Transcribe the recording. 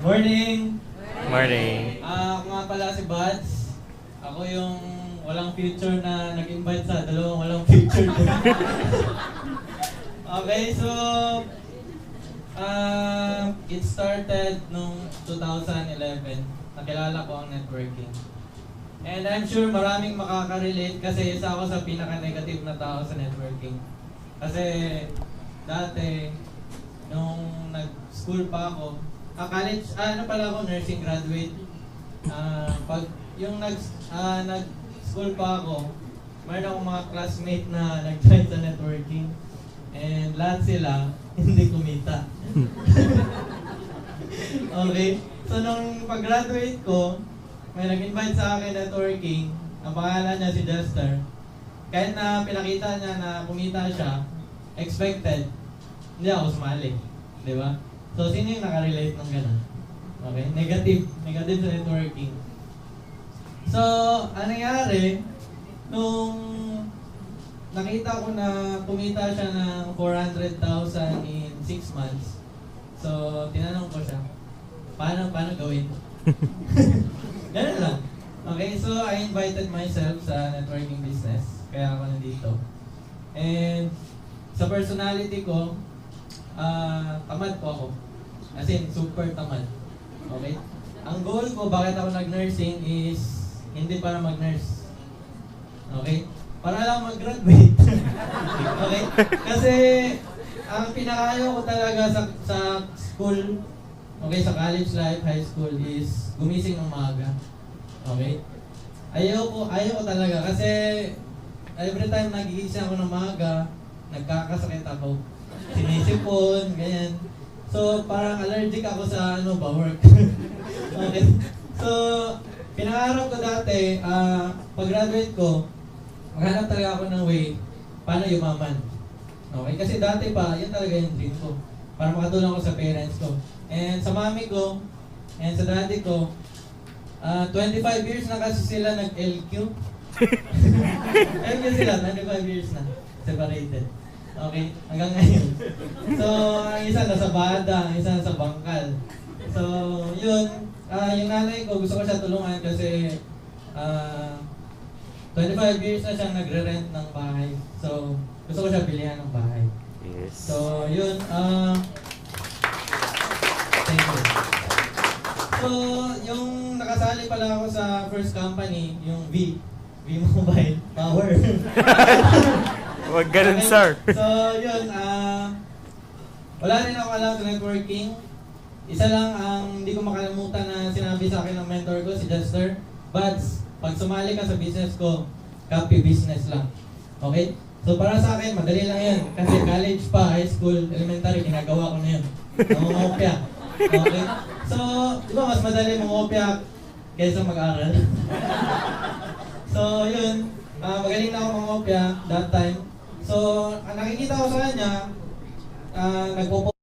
Morning! Morning. Ako nga pala si Buds. Ako yung walang future na nag-invite sa dalawang walang future din. Okay, so it started nung 2011. Nakilala ko ang networking. And I'm sure maraming makaka-relate kasi isa ako sa pinaka-negative na tao sa networking. Kasi dati, nung nag-school pa ako, college, ano pala ako, nursing graduate. Pag yung nag-school pa ako, mayroon akong mga classmate na nag-join sa networking. And lahat sila, hindi kumita. Okay? So nung pag-graduate ko, may nag-invite sa akin networking. Ang pangalan niya si Jester. Kahit na pinakita niya na kumita siya, expected, hindi ako sumali. Di ba? So, sino yung nakarelate ng gano'n? Okay? Negative sa networking. So, anong nangyari, nung nakita ko na kumita siya ng 400,000 in 6 months, so, tinanong ko siya, paano gawin? Ganun lang. Okay, so I invited myself sa networking business, kaya ako nandito. And sa personality ko, tamad po ako. As in, super tamad. Okay? Ang goal ko, bakit ako nag-nursing is hindi para mag-nurse. Okay? Para lang mag-graduate. Okay? Kasi, ang pinakayo ko talaga sa school, okay, sa college life, high school, is gumising ng maaga. Okay? Ayaw ko talaga kasi every time nagigising ako ng maaga, nagkakasakit ako. Sinisipon, ganyan. So, parang allergic ako sa work. Okay? So, pinangarap ko dati, pag-graduate ko, maghanap talaga ako ng way paano yumaman. Okay? Kasi dati pa, yun talaga yung dream ko. Para makatulong ko sa parents ko. And sa mami ko, and sa daddy ko, 25 years na kasi sila nag-LQ. LQ sila, 25 years na. Separated. Okay? Hanggang ngayon. So, ang isa nasa Bada, ang isa nasa Bangkal. So, yun. Yung nanay ko, gusto ko siya tulungan kasi 25 years na siyang nagre-rent ng bahay. So, gusto ko siya bilihan ng bahay. Yes. So, yun. Thank you. So, yung nakasali pala ako sa first company, yung V Mobile Power. Huwag ganun, Okay. sir. So, yun. Wala rin ako alam sa networking. Isa lang ang hindi ko makalimutan na sinabi sa akin ng mentor ko, si Jester. Buds, pag sumali ka sa business ko, copy business lang. Okay? So, para sa akin, madali lang yan. Kasi college pa, high school, elementary, ginagawa ko na yun. Nangungopia. Okay? So, di ba mas madali mangopia kaysa mag-aral? So, yun. Magaling na ako mangopia that time. So, ang nakikita ko sa kanya, nagpo